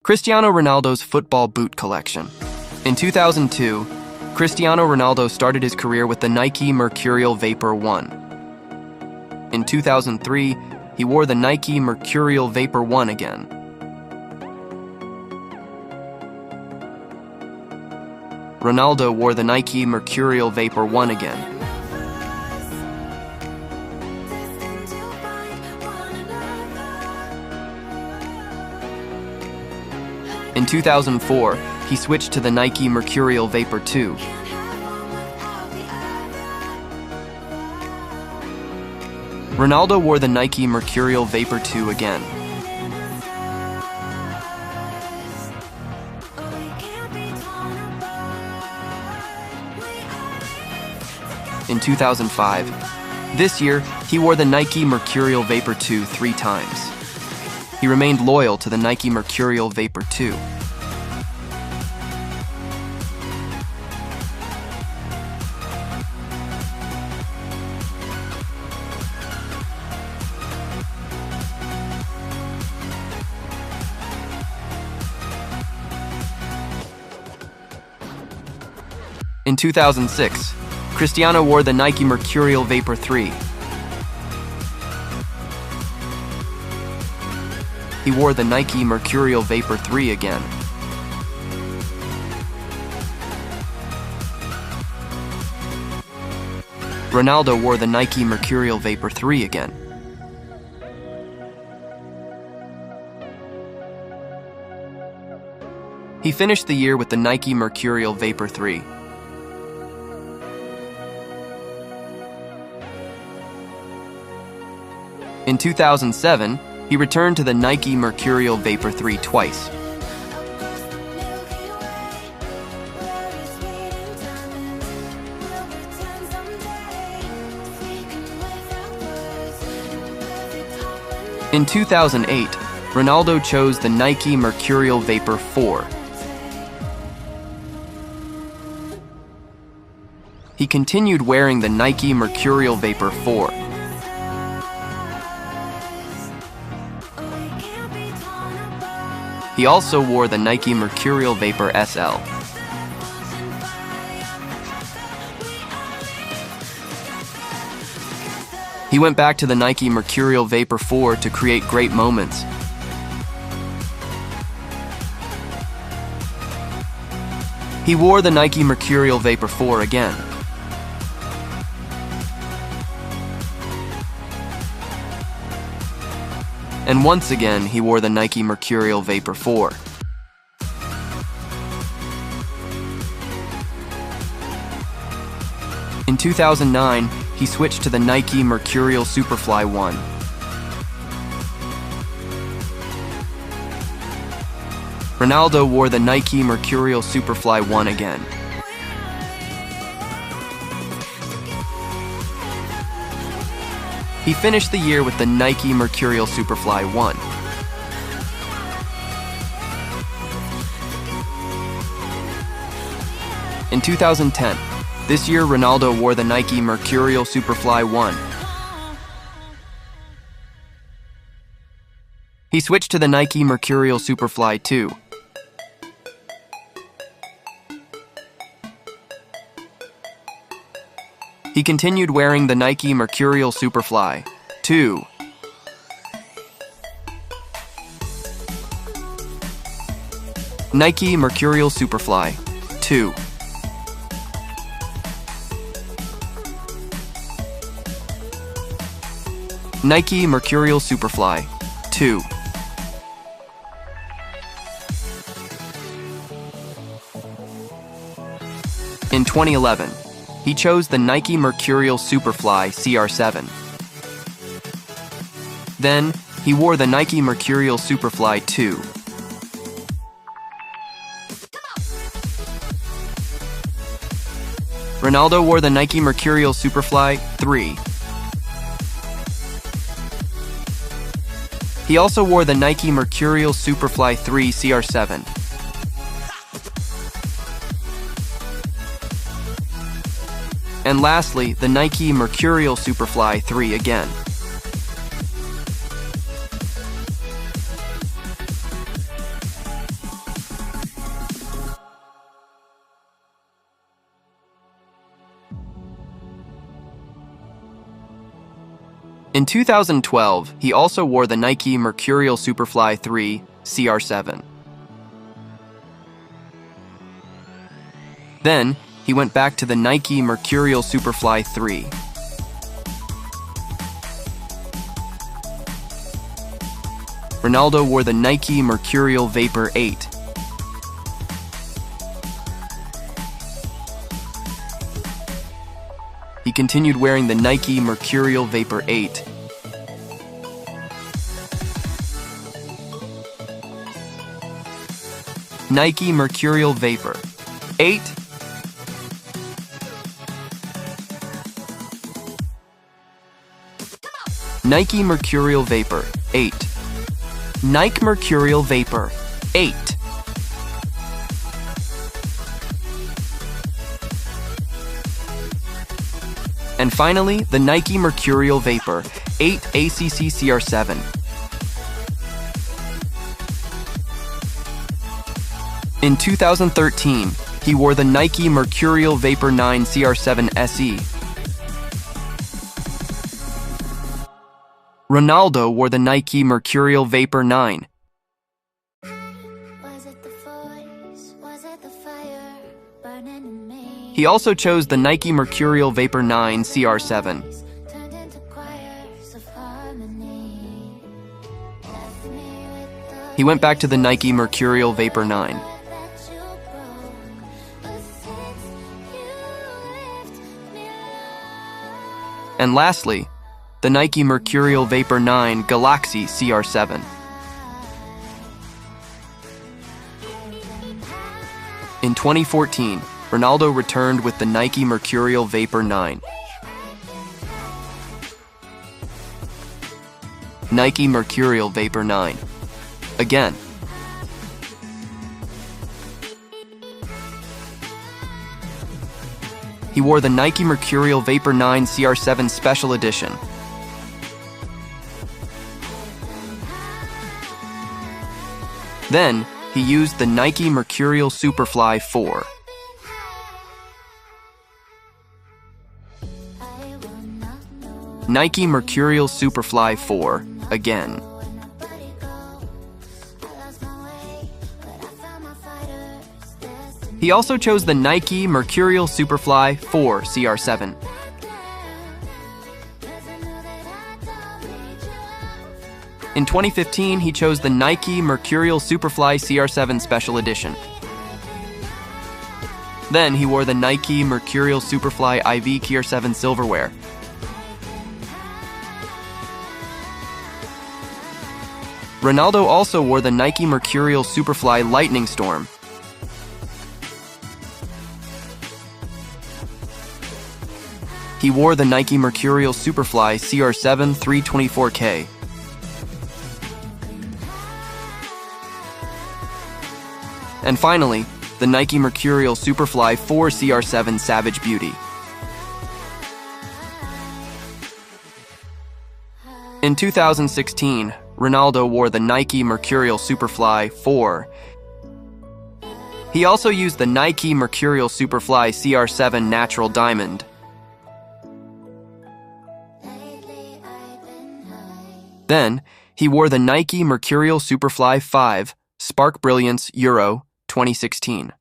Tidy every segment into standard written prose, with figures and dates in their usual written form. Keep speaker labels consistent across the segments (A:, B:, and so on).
A: Cristiano Ronaldo's football boot collection. In 2002, Cristiano Ronaldo started his career with the Nike Mercurial Vapor 1. In 2003, he wore the Nike Mercurial Vapor 1 again. Ronaldo wore the Nike Mercurial Vapor 1 again. In 2004, he switched to the Nike Mercurial Vapor 2. Ronaldo wore the Nike Mercurial Vapor 2 again. In 2005, this year, he wore the Nike Mercurial Vapor 2 3 times. He remained loyal to the Nike Mercurial Vapor 2. In 2006, Cristiano wore the Nike Mercurial Vapor 3. He wore the Nike Mercurial Vapor 3 again. Ronaldo wore the Nike Mercurial Vapor 3 again. He finished the year with the Nike Mercurial Vapor 3. In 2007, he returned to the Nike Mercurial Vapor 3 twice. In 2008, Ronaldo chose the Nike Mercurial Vapor 4. He continued wearing the Nike Mercurial Vapor 4. He also wore the Nike Mercurial Vapor SL. He went back to the Nike Mercurial Vapor 4 to create great moments. He wore the Nike Mercurial Vapor 4 again. And once again, he wore the Nike Mercurial Vapor 4. In 2009, he switched to the Nike Mercurial Superfly 1. Ronaldo wore the Nike Mercurial Superfly 1 again. He finished the year with the Nike Mercurial Superfly 1. In 2010, this year Ronaldo wore the Nike Mercurial Superfly 1. He switched to the Nike Mercurial Superfly 2. He continued wearing the Nike Mercurial Superfly 2. Nike Mercurial Superfly 2. Nike Mercurial Superfly 2. In 2011, he chose the Nike Mercurial Superfly CR7. Then, he wore the Nike Mercurial Superfly 2. Ronaldo wore the Nike Mercurial Superfly 3. He also wore the Nike Mercurial Superfly 3 CR7. And lastly, the Nike Mercurial Superfly 3 again. In 2012, he also wore the Nike Mercurial Superfly 3 CR7. Then, he went back to the Nike Mercurial Superfly 3. Ronaldo wore the Nike Mercurial Vapor 8. He continued wearing the Nike Mercurial Vapor 8. Nike Mercurial Vapor 8. Nike Mercurial Vapor 8. Nike Mercurial Vapor 8. And finally, the Nike Mercurial Vapor 8 ACC CR7. In 2013, he wore the Nike Mercurial Vapor 9 CR7 SE. Ronaldo wore the Nike Mercurial Vapor 9. He also chose the Nike Mercurial Vapor 9 CR7. He went back to the Nike Mercurial Vapor 9. And lastly, the Nike Mercurial Vapor 9 Galaxy CR7. In 2014, Ronaldo returned with the Nike Mercurial Vapor 9. Nike Mercurial Vapor 9. Again. He wore the Nike Mercurial Vapor 9 CR7 Special Edition. Then, he used the Nike Mercurial Superfly 4. Nike Mercurial Superfly 4, again. He also chose the Nike Mercurial Superfly 4 CR7. In 2015, he chose the Nike Mercurial Superfly CR7 Special Edition. Then he wore the Nike Mercurial Superfly IV CR7 Silverware. Ronaldo also wore the Nike Mercurial Superfly Lightning Storm. He wore the Nike Mercurial Superfly CR7 324K. And finally, the Nike Mercurial Superfly 4 CR7 Savage Beauty. In 2016, Ronaldo wore the Nike Mercurial Superfly 4. He also used the Nike Mercurial Superfly CR7 Natural Diamond. Then, he wore the Nike Mercurial Superfly 5 Spark Brilliance Euro 2016.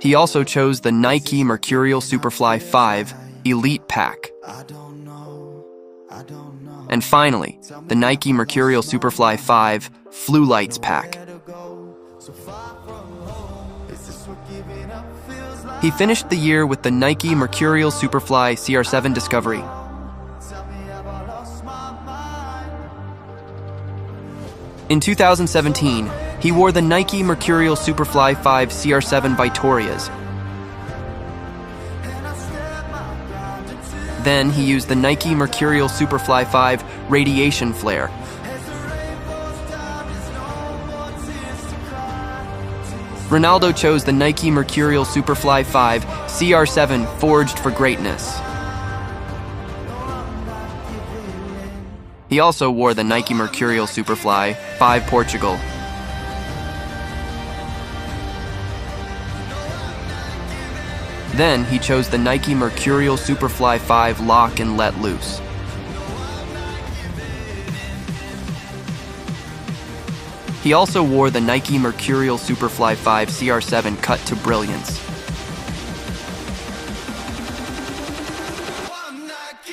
A: He also chose the Nike Mercurial Superfly 5 Elite Pack. And finally, the Nike Mercurial Superfly 5 Flu Lights Pack. He finished the year with the Nike Mercurial Superfly CR7 Discovery. In 2017, he wore the Nike Mercurial Superfly 5 CR7 Vitorias. Then he used the Nike Mercurial Superfly 5 Radiation Flare. Ronaldo chose the Nike Mercurial Superfly 5 CR7 Forged for Greatness. He also wore the Nike Mercurial Superfly 5 Portugal. Then he chose the Nike Mercurial Superfly 5 Lock and Let Loose. He also wore the Nike Mercurial Superfly 5 CR7 Cut to Brilliance.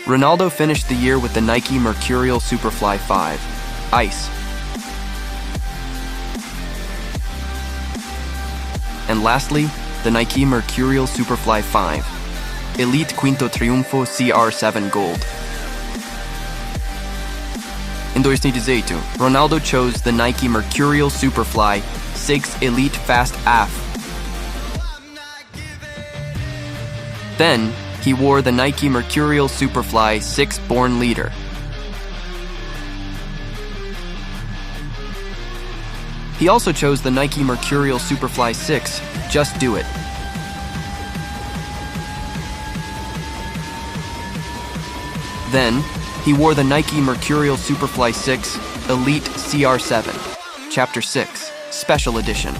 A: Ronaldo finished the year with the Nike Mercurial Superfly 5 Ice. And lastly, the Nike Mercurial Superfly 5 Elite Quinto Triunfo CR7 Gold. Em 2018, Ronaldo chose the Nike Mercurial Superfly 6 Elite Fast AF. Then, he wore the Nike Mercurial Superfly 6 Born Leader. He also chose the Nike Mercurial Superfly 6 Just Do It. Then, he wore the Nike Mercurial Superfly 6 Elite CR7, Chapter 6, Special Edition.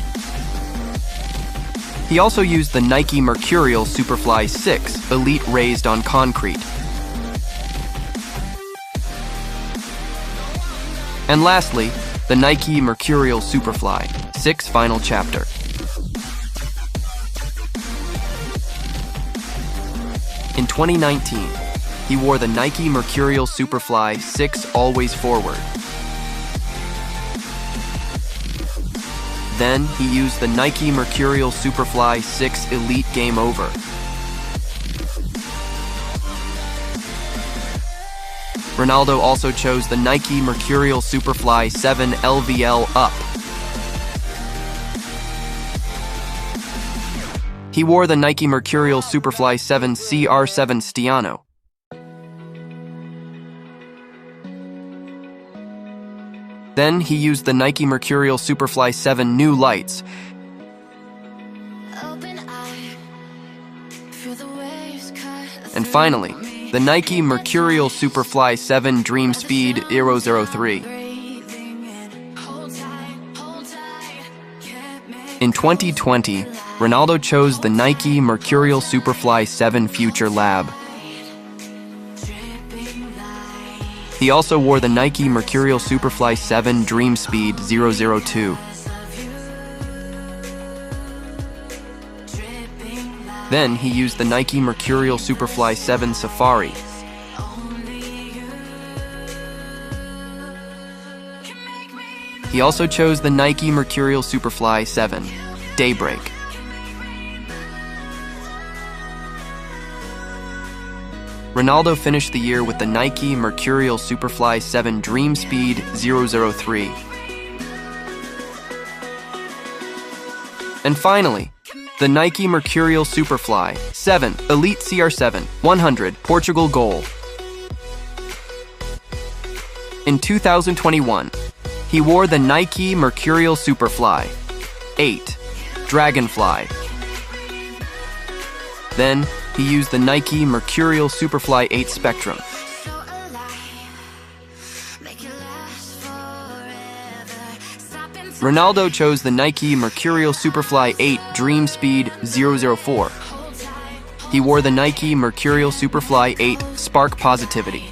A: He also used the Nike Mercurial Superfly 6 Elite Raised on Concrete. And lastly, the Nike Mercurial Superfly 6 Final Chapter. In 2019, he wore the Nike Mercurial Superfly 6 Always Forward. Then, he used the Nike Mercurial Superfly 6 Elite Game Over. Ronaldo also chose the Nike Mercurial Superfly 7 LVL Up. He wore the Nike Mercurial Superfly 7 CR7 Stiano. Then he used the Nike Mercurial Superfly 7 New Lights. And finally, the Nike Mercurial Superfly 7 Dream Speed 003. In 2020, Ronaldo chose the Nike Mercurial Superfly 7 Future Lab. He also wore the Nike Mercurial Superfly 7 Dream Speed 002. Then he used the Nike Mercurial Superfly 7 Safari. He also chose the Nike Mercurial Superfly 7 Daybreak. Ronaldo finished the year with the Nike Mercurial Superfly 7 Dream Speed 003. And finally, the Nike Mercurial Superfly 7 Elite CR7 100 Portugal Goal. In 2021, he wore the Nike Mercurial Superfly 8 Dragonfly. Then, he used the Nike Mercurial Superfly 8 Spectrum. Ronaldo chose the Nike Mercurial Superfly 8 Dream Speed 004. He wore the Nike Mercurial Superfly 8 Spark Positivity.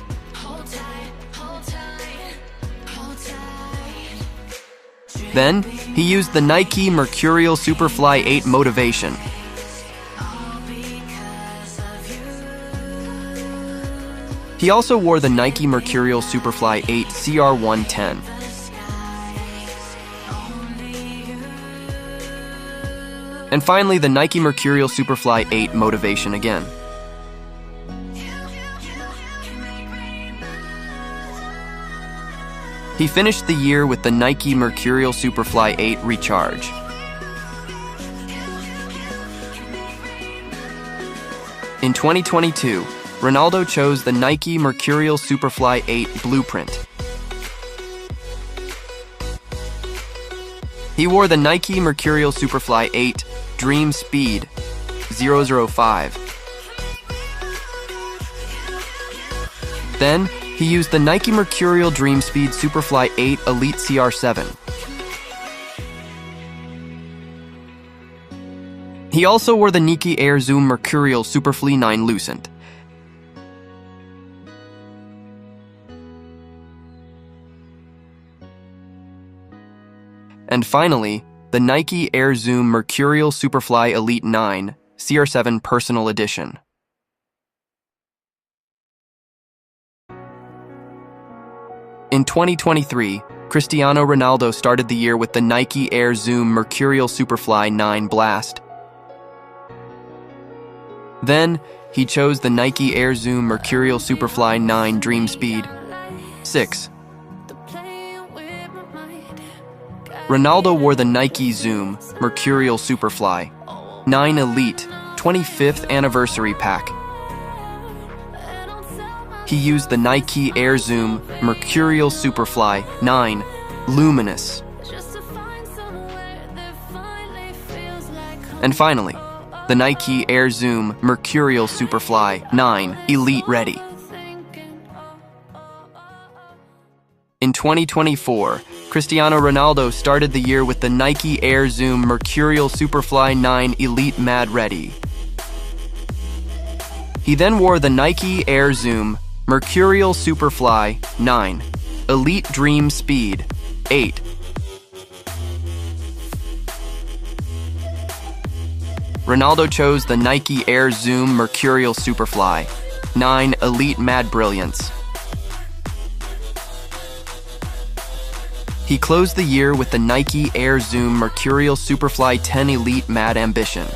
A: Then, he used the Nike Mercurial Superfly 8 Motivation. He also wore the Nike Mercurial Superfly 8 CR110. And finally, the Nike Mercurial Superfly 8 Motivation again. He finished the year with the Nike Mercurial Superfly 8 Recharge. In 2022, Ronaldo chose the Nike Mercurial Superfly 8 Blueprint. He wore the Nike Mercurial Superfly 8 Dream Speed 005. Then, he used the Nike Mercurial Dream Speed Superfly 8 Elite CR7. He also wore the Nike Air Zoom Mercurial Superfly 9 Lucent. And finally, the Nike Air Zoom Mercurial Superfly Elite 9 CR7 Personal Edition. In 2023, Cristiano Ronaldo started the year with the Nike Air Zoom Mercurial Superfly 9 Blast. Then, he chose the Nike Air Zoom Mercurial Superfly 9 Dream Speed 6. Ronaldo wore the Nike Zoom Mercurial Superfly 9 Elite 25th Anniversary Pack. He used the Nike Air Zoom Mercurial Superfly 9 Luminous. And finally, the Nike Air Zoom Mercurial Superfly 9 Elite Ready. In 2024, Cristiano Ronaldo started the year with the Nike Air Zoom Mercurial Superfly 9 Elite Mad Ready. He then wore the Nike Air Zoom Mercurial Superfly 9 Elite Dream Speed 8. Ronaldo chose the Nike Air Zoom Mercurial Superfly 9 Elite Mad Brilliance. He closed the year with the Nike Air Zoom Mercurial Superfly 10 Elite Mad Ambition.